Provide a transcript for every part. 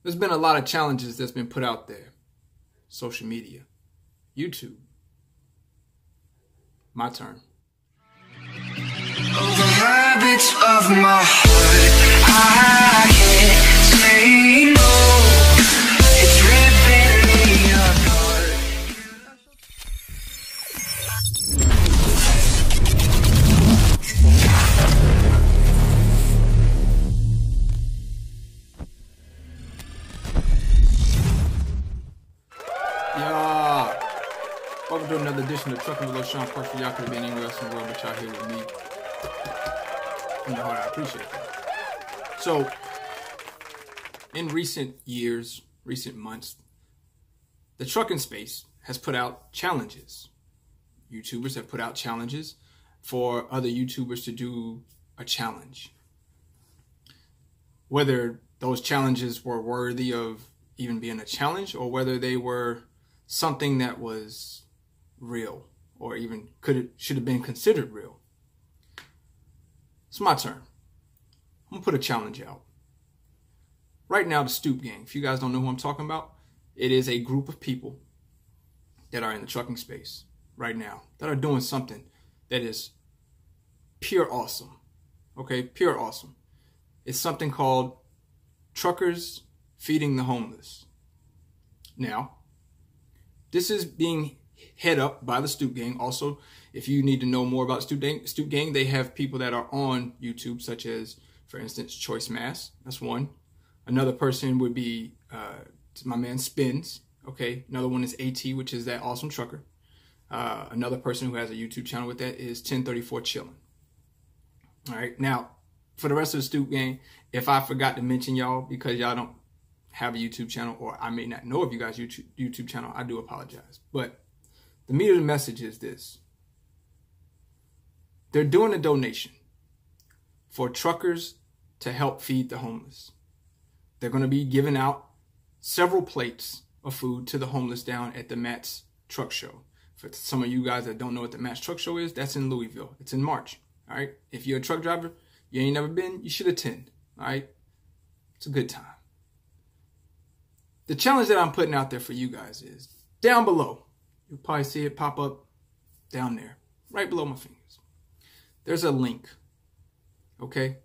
There's been a lot of challenges that's been put out there. Social media, YouTube. My turn. Oh, the habits of my heart, I can't say no. It's ripping me apart. Yeah. Welcome to another edition of Trucking with Loshawnparks, where y'all could have been anywhere else in the world, but y'all here with me. From the heart, I appreciate that. So, in recent years, recent months, the trucking space has put out challenges. YouTubers have put out challenges for other YouTubers to do a challenge. Whether those challenges were worthy of even being a challenge, or whether they were something that was real, or even should have been considered real. It's my turn. I'm gonna put a challenge out. Right now, the Stoop Gang, if you guys don't know who I'm talking about, it is a group of people that are in the trucking space right now that are doing something that is pure awesome. Okay, pure awesome. It's something called Truckers Feeding the Homeless. Now, this is being head up by the Stoop Gang. Also, if you need to know more about Stoop Gang, they have people that are on YouTube, such as, for instance, Choice Mass. That's one. Another person would be my man Spins. Okay. Another one is AT, which is that awesome trucker. Another person who has a YouTube channel with that is 1034 Chillin'. All right. Now, for the rest of the Stoop Gang, if I forgot to mention y'all because y'all don't have a YouTube channel, or I may not know of you guys' YouTube channel, I do apologize. But the meat of the message is this. They're doing a donation for truckers to help feed the homeless. They're going to be giving out several plates of food to the homeless down at the Matt's Truck Show. For some of you guys that don't know what the Matt's Truck Show is, that's in Louisville. It's in March. All right. If you're a truck driver, you ain't never been, you should attend. All right. It's a good time. The challenge that I'm putting out there for you guys is down below. You'll probably see it pop up down there, right below my fingers. There's a link, okay,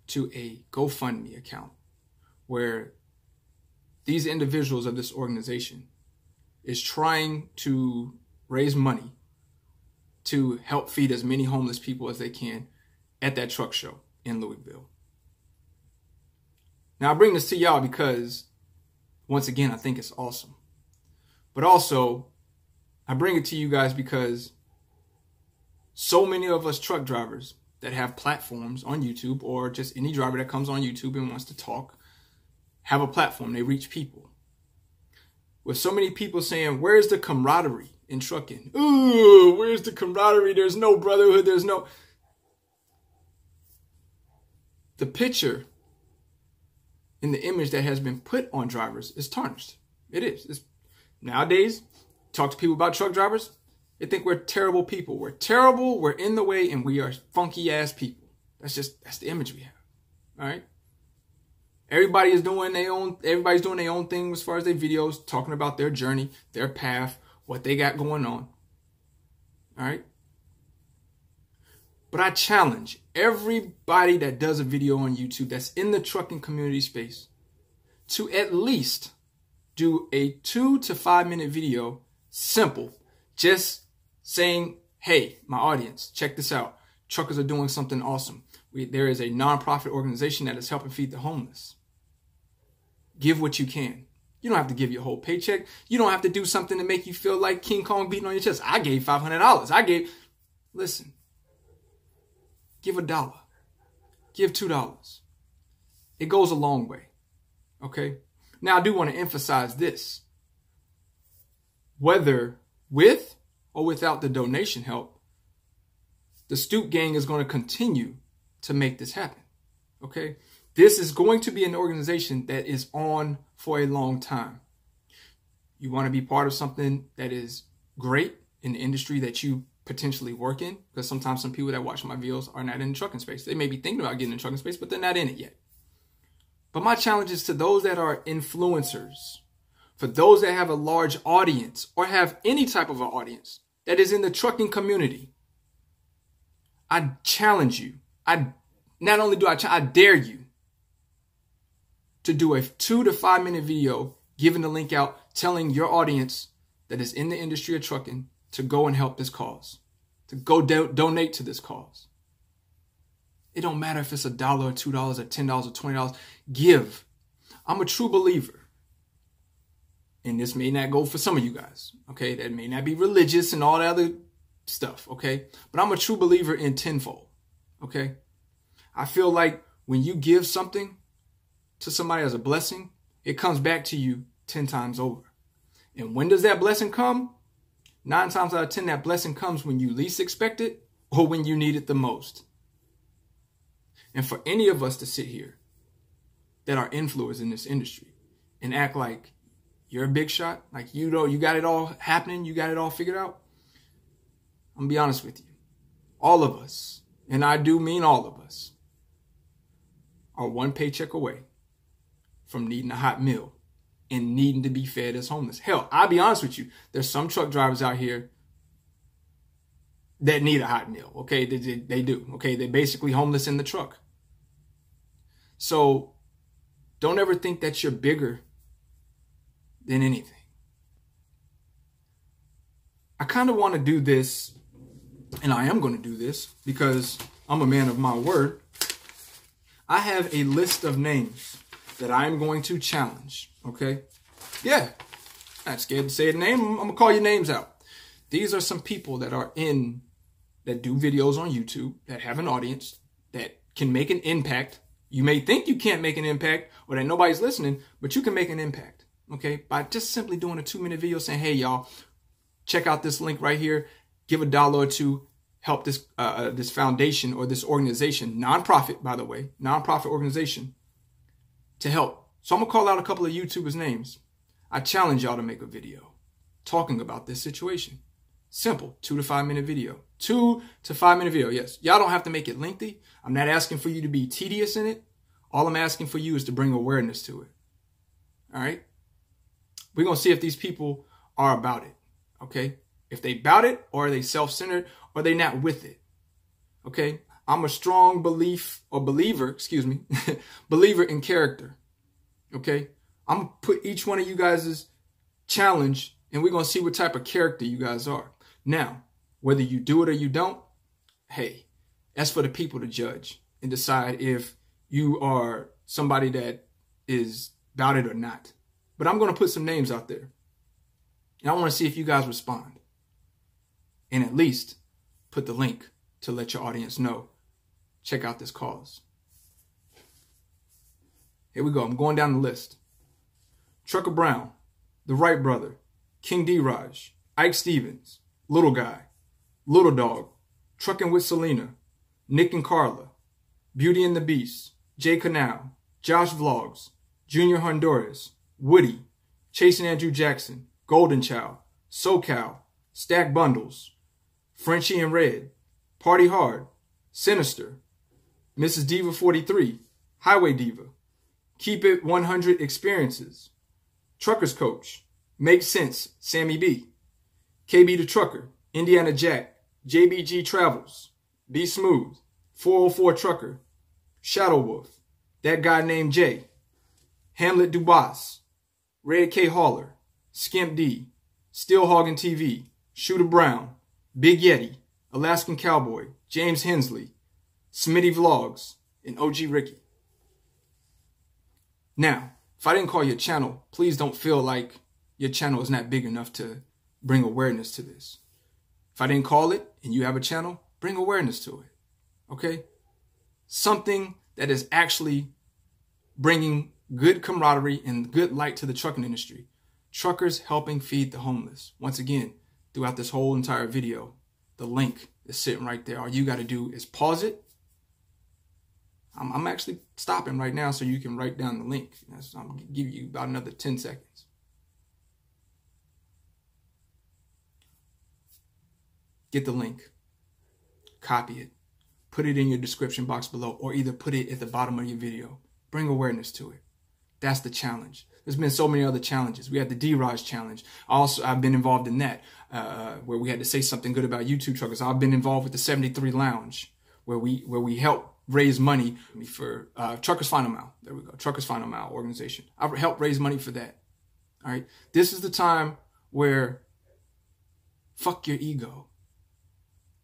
to a GoFundMe account where these individuals of this organization is trying to raise money to help feed as many homeless people as they can at that truck show in Louisville. Now, I bring this to y'all because, once again, I think it's awesome. But also, I bring it to you guys because so many of us truck drivers that have platforms on YouTube, or just any driver that comes on YouTube and wants to talk, have a platform. They reach people. With so many people saying, where's the camaraderie in trucking? Ooh, where's the camaraderie? There's no brotherhood. There's no... The picture in the image that has been put on drivers is tarnished. It is. Nowadays, talk to people about truck drivers, they think we're terrible people. We're terrible, we're in the way, and we are funky ass people. That's the image we have. All right? Everybody's doing their own thing as far as their videos, talking about their journey, their path, what they got going on. All right? But I challenge everybody that does a video on YouTube that's in the trucking community space to at least do a 2 to 5 minute video, simple, just saying, hey, my audience, check this out. Truckers are doing something awesome. There is a nonprofit organization that is helping feed the homeless. Give what you can. You don't have to give your whole paycheck. You don't have to do something to make you feel like King Kong beating on your chest. I gave $500. Listen, give $1. Give $2. It goes a long way. Okay? Now, I do want to emphasize this. Whether with or without the donation help, the Stoop Gang is going to continue to make this happen. Okay? This is going to be an organization that is on for a long time. You want to be part of something that is great in the industry that you potentially work in, because sometimes some people that watch my videos are not in the trucking space. They may be thinking about getting in the trucking space, but they're not in it yet. But my challenge is to those that are influencers, for those that have a large audience or have any type of an audience that is in the trucking community. I challenge you. I dare you to do a 2 to 5 minute video, giving the link out, telling your audience that is in the industry of trucking to go and help this cause, to go donate to this cause. It don't matter if it's $1 or $2 or $10 or $20. Give. I'm a true believer. And this may not go for some of you guys, okay? That may not be religious and all that other stuff, okay? But I'm a true believer in tenfold, okay? I feel like when you give something to somebody as a blessing, it comes back to you 10 times over. And when does that blessing come? 9 times out of 10, that blessing comes when you least expect it or when you need it the most. And for any of us to sit here that are influencers in this industry and act like you're a big shot, like you know you got it all happening, you got it all figured out, I'm gonna be honest with you. All of us, and I do mean all of us, are one paycheck away from needing a hot meal and needing to be fed as homeless. Hell, I'll be honest with you. There's some truck drivers out here that need a hot meal. Okay, they do. Okay, they're basically homeless in the truck. So don't ever think that you're bigger than anything. I kind of want to do this, and I am going to do this because I'm a man of my word. I have a list of names that I am going to challenge, okay? Yeah, I'm not scared to say the name. I'm going to call your names out. These are some people that do videos on YouTube, that have an audience, that can make an impact. You may think you can't make an impact or that nobody's listening, but you can make an impact, okay? By just simply doing a 2-minute video saying, hey, y'all, check out this link right here. Give $1 or $2. Help this this foundation or this organization, nonprofit, by the way, nonprofit organization, to help. So I'm going to call out a couple of YouTubers' names. I challenge y'all to make a video talking about this situation. Simple, 2 to 5 minute video. 2 to 5 minute video, yes. Y'all don't have to make it lengthy. I'm not asking for you to be tedious in it. All I'm asking for you is to bring awareness to it. All right? We're going to see if these people are about it, okay? If they bout it, or are they self-centered, or are they not with it, okay? I'm a strong believer in character, okay? I'm going to put each one of you guys' challenge, and we're going to see what type of character you guys are. Now, whether you do it or you don't, hey, that's for the people to judge and decide if you are somebody that is about it or not. But I'm going to put some names out there, and I want to see if you guys respond. And at least put the link to let your audience know. Check out this cause. Here we go. I'm going down the list. Trucker Brown, The Wright Brother, King D-Raj, Ike Stevens, Little Guy, Little Dog, Trucking with Selena, Nick and Carla, Beauty and the Beast, Jay Canal, Josh Vlogs, Junior Honduras, Woody, Chasing Andrew Jackson, Golden Child, SoCal, Stack Bundles, Frenchie and Red, Party Hard, Sinister, Mrs. Diva 43, Highway Diva, Keep It 100 Experiences, Truckers Coach, Make Sense, Sammy B, KB the Trucker, Indiana Jack, JBG Travels, Be Smooth, 404 Trucker, Shadow Wolf, That Guy Named Jay, Hamlet Dubois, Red K Hauler, Skimp D, Still Hoggin' TV, Shooter Brown, Big Yeti, Alaskan Cowboy, James Hensley, Smitty Vlogs, and OG Ricky. Now, if I didn't call your channel, please don't feel like your channel is not big enough to bring awareness to this. If I didn't call it and you have a channel, bring awareness to it, okay? Something that is actually bringing good camaraderie and good light to the trucking industry. Truckers helping feed the homeless. Once again, throughout this whole entire video, the link is sitting right there. All you got to do is pause it. I'm actually stopping right now so you can write down the link. I'm going to give you about another 10 seconds. Get the link. Copy it. Put it in your description box below, or either put it at the bottom of your video. Bring awareness to it. That's the challenge. There's been so many other challenges. We had the D-Raj challenge. I've been involved in that, where we had to say something good about YouTube truckers. I've been involved with the 73 Lounge, where we help raise money for Truckers Final Mile. There we go. Truckers Final Mile organization. I've helped raise money for that. All right. This is the time where fuck your ego.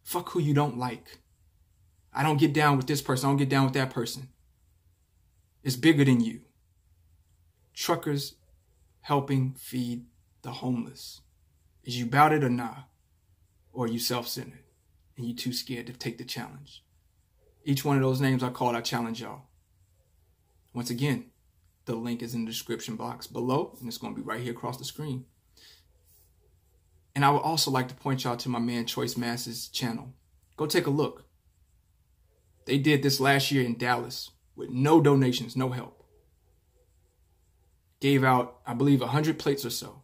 Fuck who you don't like. I don't get down with this person. I don't get down with that person. It's bigger than you. Truckers helping feed the homeless. Is you about it or nah? Or are you self-centered and you too scared to take the challenge? Each one of those names I called, I challenge y'all. Once again, the link is in the description box below, and it's going to be right here across the screen. And I would also like to point y'all to my man Choice Masses channel. Go take a look. They did this last year in Dallas with no donations, no help. Gave out, I believe, 100 plates or so.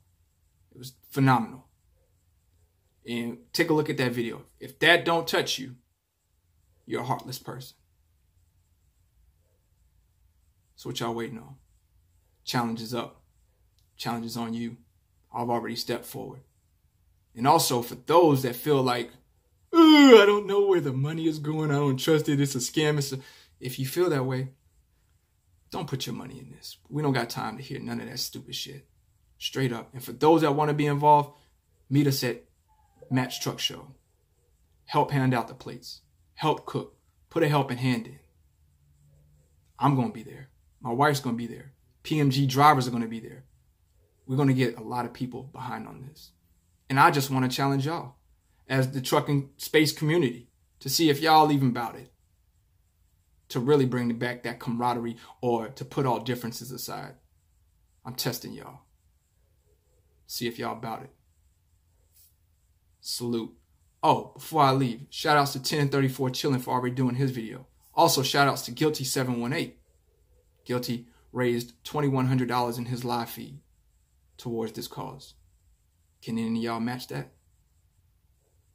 It was phenomenal. And take a look at that video. If that don't touch you, you're a heartless person. So what y'all waiting on? Challenge is up. Challenge is on you. I've already stepped forward. And also for those that feel like, I don't know where the money is going. I don't trust it. It's a scam. If you feel that way, don't put your money in this. We don't got time to hear none of that stupid shit. Straight up. And for those that want to be involved, meet us at Matt's Truck Show. Help hand out the plates. Help cook. Put a helping hand in. I'm going to be there. My wife's going to be there. PMG drivers are going to be there. We're going to get a lot of people behind on this. And I just want to challenge y'all as the trucking space community to see if y'all even about it. To really bring back that camaraderie or to put all differences aside. I'm testing y'all. See if y'all about it. Salute. Oh, before I leave, shout outs to 1034 Chillin' for already doing his video. Also, shout outs to Guilty 718. Guilty raised $2,100 in his live feed towards this cause. Can any of y'all match that?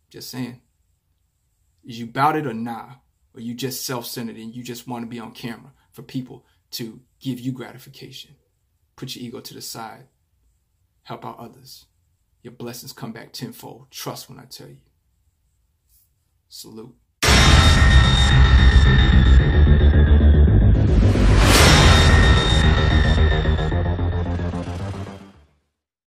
Just saying. Is you about it or nah? Or you just self-centered and you just want to be on camera for people to give you gratification? Put your ego to the side. Help out others. Your blessings come back tenfold. Trust when I tell you. Salute.